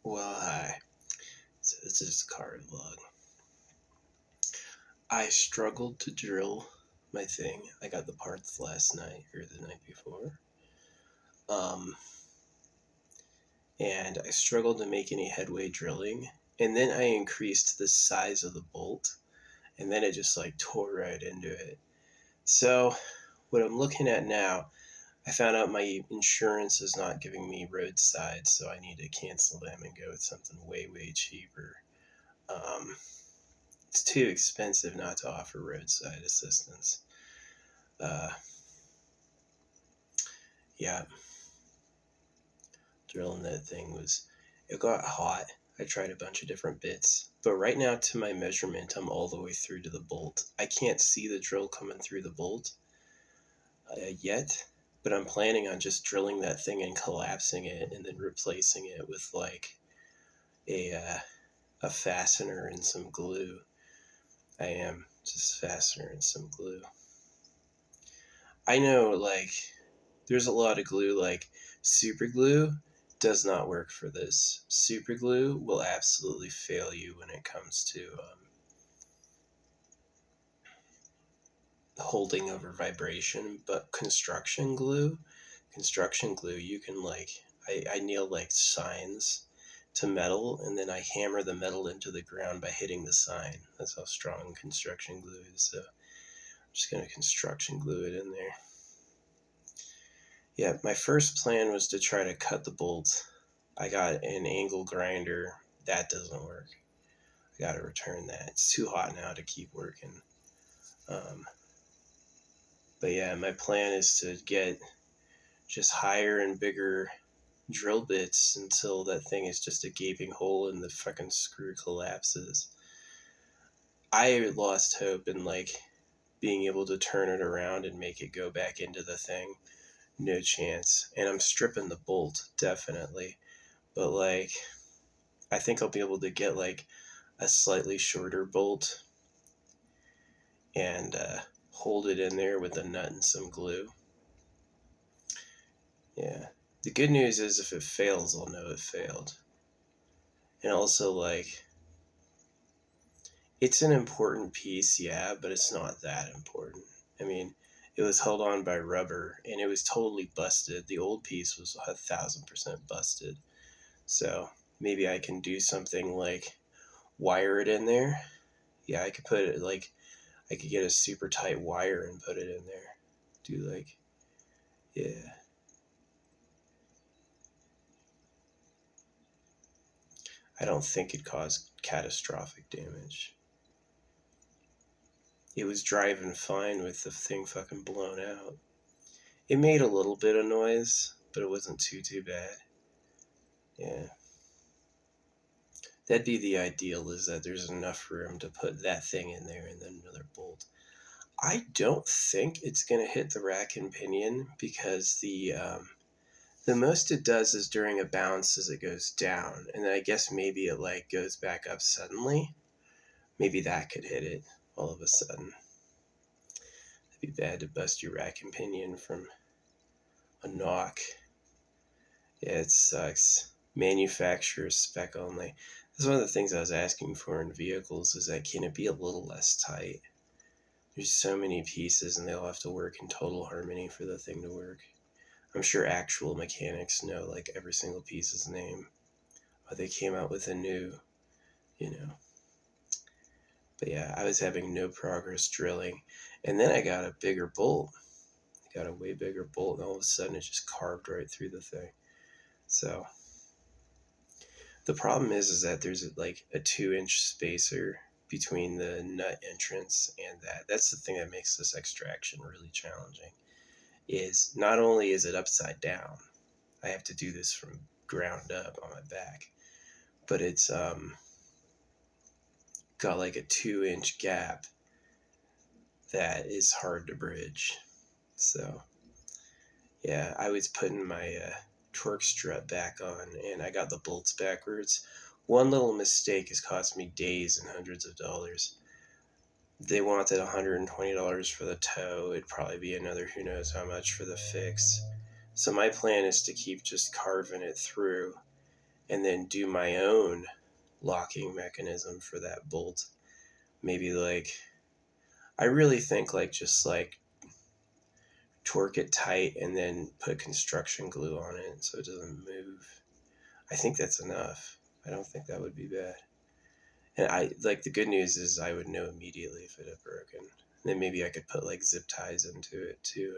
Well, hi. So this is a card vlog. I struggled to drill my thing. I got the parts last night or the night before. Um, and I struggled to make any headway drilling. And then I increased the size of the bolt, and then it just like tore right into it. So what I'm looking at now, I found out my insurance is not giving me roadside, so I need to cancel them and go with something way, way cheaper. Um, it's too expensive not to offer roadside assistance. Uh, yeah, drilling that thing it got hot. I tried a bunch of different bits, but right now to my measurement, I'm all the way through to the bolt. I can't see the drill coming through the bolt yet, but I'm planning on just drilling that thing and collapsing it and then replacing it with like a, uh, a fastener and some glue. I am just fastener and some glue. I know, like, there's a lot of glue, like super glue does not work for this. Super glue will absolutely fail you when it comes to holding over vibration. But construction glue, you can like, I nail like signs to metal, and then I hammer the metal into the ground by hitting the sign. That's how strong construction glue is. So I'm just going to construction glue it in there. Yeah, my first plan was to try to cut the bolt. I got an angle grinder. That doesn't work. I got to return that. It's too hot now to keep working. Um, but yeah, my plan is to get just higher and bigger drill bits until that thing is just a gaping hole and the fucking screw collapses. I lost hope in like being able to turn it around and make it go back into the thing. No chance. And I'm stripping the bolt, definitely. But like, I think I'll be able to get like a slightly shorter bolt and hold it in there with a nut and some glue. Yeah. The good news is if it fails, I'll know it failed. And also, like, it's an important piece, yeah, but it's not that important. I mean, it was held on by rubber and it was totally busted. The old piece was 1,000% busted. So maybe I can do something like wire it in there. Yeah, I could put it like, I could get a super tight wire and put it in there. Do like, yeah. I don't think it caused catastrophic damage. It was driving fine with the thing fucking blown out. It made a little bit of noise, but it wasn't too bad. Yeah. That'd be the ideal, is that there's enough room to put that thing in there and then another bolt. I don't think it's going to hit the rack and pinion because the most it does is during a bounce as it goes down, and then I guess maybe it like goes back up suddenly. Maybe that could hit it all of a sudden. It'd be bad to bust your rack and pinion from a knock. Yeah, it sucks. Manufacturer spec only. That's one of the things I was asking for in vehicles, is that can it be a little less tight? There's so many pieces and they all have to work in total harmony for the thing to work. I'm sure actual mechanics know like every single piece's name. Or they came out with a new, you know. But yeah, I was having no progress drilling. And then I got a bigger bolt. I got a way bigger bolt, and all of a sudden it just carved right through the thing. So the problem is that there's like a 2-inch spacer between the nut entrance and that. That's the thing that makes this extraction really challenging. Is not only is it upside down, I have to do this from ground up on my back, but it's got like a 2-inch gap that is hard to bridge. So yeah, I was putting my torque strut back on and I got the bolts backwards. One little mistake has cost me days and hundreds of dollars. They wanted $120 for the toe. It'd probably be another who knows how much for the fix. So my plan is to keep just carving it through and then do my own locking mechanism for that bolt. Maybe like, I really think like just like torque it tight and then put construction glue on it so it doesn't move. I think that's enough. I don't think that would be bad. And I like, the good news is I would know immediately if it had broken. And then maybe I could put like zip ties into it to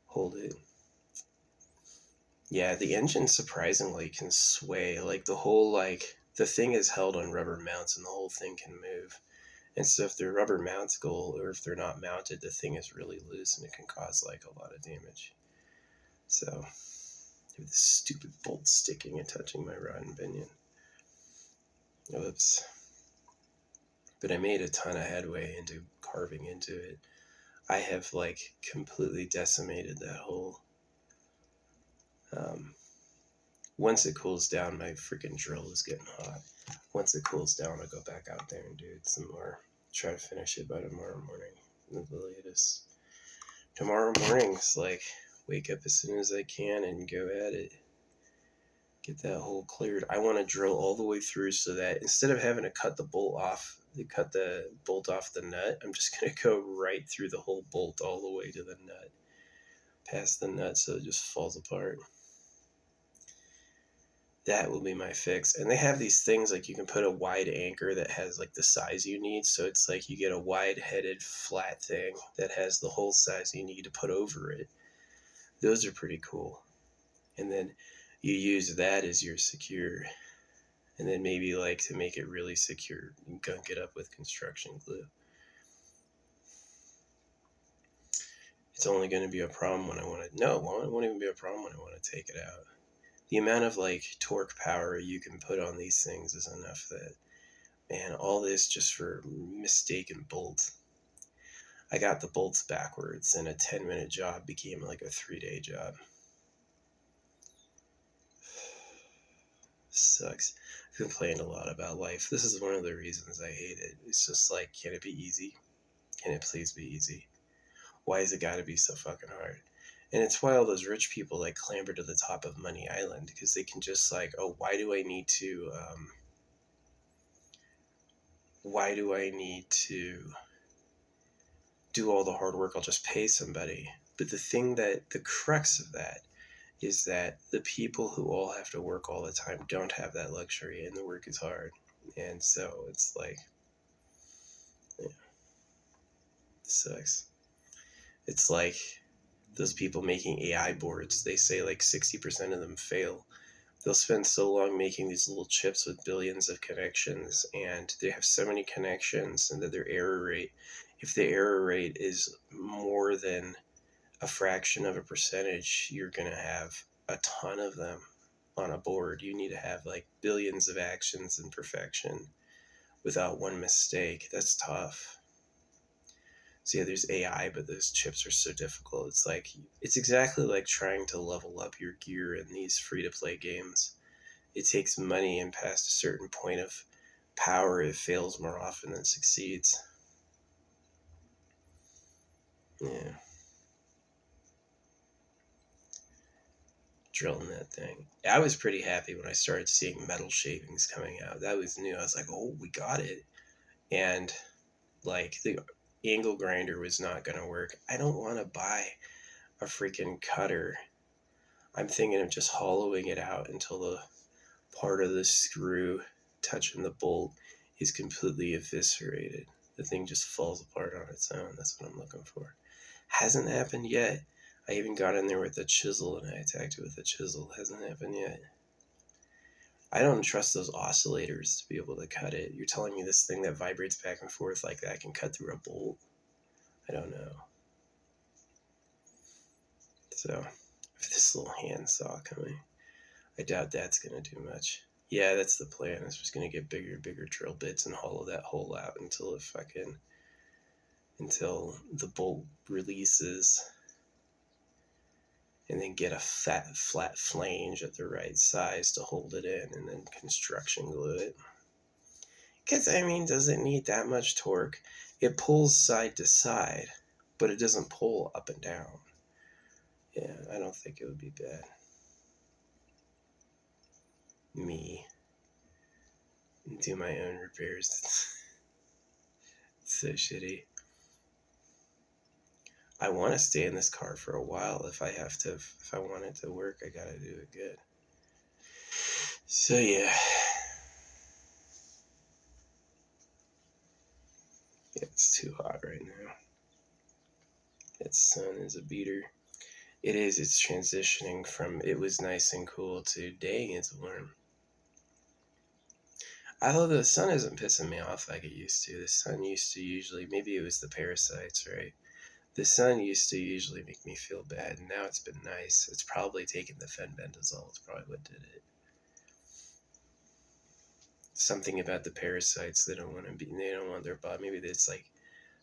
hold it. Yeah, the engine surprisingly can sway. Like the whole, like, the thing is held on rubber mounts and the whole thing can move. And so if the rubber mounts go, or if they're not mounted, the thing is really loose and it can cause like a lot of damage. So, this stupid bolt sticking and touching my rod and pinion. Oops. But I made a ton of headway into carving into it. I have like completely decimated that hole. Once it cools down, my freaking drill is getting hot. Once it cools down, I'll go back out there and do it some more. Try to finish it by tomorrow morning at the latest. Tomorrow morning's like, wake up as soon as I can and go at it. Get that hole cleared. I want to drill all the way through so that instead of having to cut the bolt off the nut, I'm just going to go right through the whole bolt all the way to the nut. Past the nut so it just falls apart. That will be my fix. And they have these things like you can put a wide anchor that has like the size you need. So it's like you get a wide headed flat thing that has the whole size you need to put over it. Those are pretty cool. And then you use that as your secure. And then maybe like to make it really secure, you gunk it up with construction glue. It's only going to be a problem when I want to, no, it won't even be a problem when I want to take it out. The amount of like torque power you can put on these things is enough that, man, all this just for mistaken bolt. I got the bolts backwards and a 10-minute job became like a 3-day job. Sucks. I've complained a lot about life. This is one of the reasons I hate it. It's just like, can it be easy? Can it please be easy? Why has it got to be so fucking hard? And it's why all those rich people like clamber to the top of Money Island, because they can just like, oh, why do I need to do all the hard work? I'll just pay somebody. But the crux of that is that the people who all have to work all the time don't have that luxury, and the work is hard. And so it's like, yeah, it sucks. It's like those people making AI boards, they say like 60% of them fail. They'll spend so long making these little chips with billions of connections, and they have so many connections, and that their error rate, if the error rate is more than a fraction of a percentage, you're going to have a ton of them on a board. You need to have like billions of actions in perfection without one mistake. That's tough. So yeah, there's AI, but those chips are so difficult. It's exactly like trying to level up your gear in these free-to-play games. It takes money, and past a certain point of power, it fails more often than succeeds. Yeah. Drilling that thing. I was pretty happy when I started seeing metal shavings coming out. That was new. I was like, oh, we got it. And like the angle grinder was not going to work. I don't want to buy a freaking cutter. I'm thinking of just hollowing it out until the part of the screw touching the bolt is completely eviscerated. The thing just falls apart on its own. That's what I'm looking for. Hasn't happened yet. I even got in there with a chisel and I attacked it with a chisel. Hasn't happened yet. I don't trust those oscillators to be able to cut it. You're telling me this thing that vibrates back and forth like that can cut through a bolt? I don't know. So, if this little handsaw coming, I doubt that's going to do much. Yeah, that's the plan. It's just going to get bigger and bigger drill bits and hollow that hole out until the bolt releases. And then get a flat flange at the right size to hold it in, and then construction glue it. Because, I mean, does it need that much torque? It pulls side to side, but it doesn't pull up and down. Yeah, I don't think it would be bad. me do my own repairs. It's so shitty. I want to stay in this car for a while. If I want it to work, I gotta do it good. So yeah. It's too hot right now. That sun is a beater. It is. It's transitioning from it was nice and cool to dang, it's warm. Although the sun isn't pissing me off like it used to. The sun used to usually, maybe it was the parasites, right? The sun used to usually make me feel bad, and now it's been nice. It's probably taken the fenbendazole. It's probably what did it. Something about the parasites. They don't want their body. Maybe it's like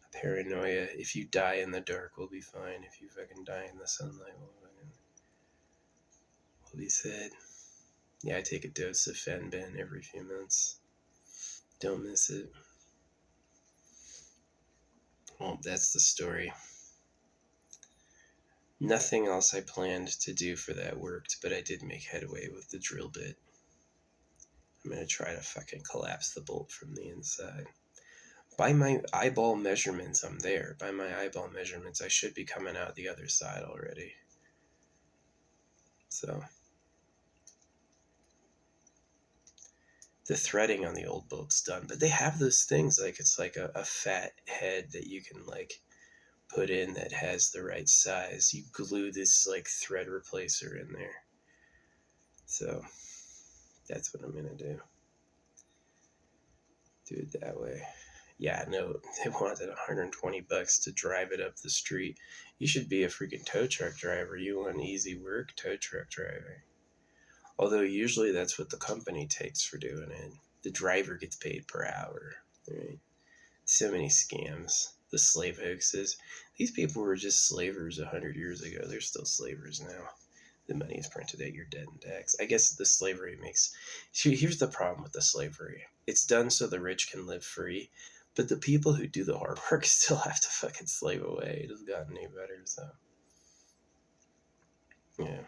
a paranoia. If you die in the dark, we'll be fine. If you fucking die in the sunlight, we'll be sad. Yeah, I take a dose of Fenben every few months. Don't miss it. Well, that's the story. Nothing else I planned to do for that worked, but I did make headway with the drill bit. I'm going to try to fucking collapse the bolt from the inside. By my eyeball measurements, I'm there. By my eyeball measurements, I should be coming out the other side already. So, the threading on the old bolt's done, but they have those things, like it's like a fat head that you can like put in that has the right size. You glue this like thread replacer in there. So, that's what I'm going to do. Do it that way. Yeah, no, they wanted $120 to drive it up the street. You should be a freaking tow truck driver. You want easy work, tow truck driving. Although usually that's what the company takes for doing it. The driver gets paid per hour. Right? So many scams. The slave hoaxes. These people were just slavers 100 years ago. They're still slavers now. The money is printed out, you're dead in tax. I guess the slavery makes... Here's the problem with the slavery. It's done so the rich can live free, but the people who do the hard work still have to fucking slave away. It has gotten any better, so... Yeah.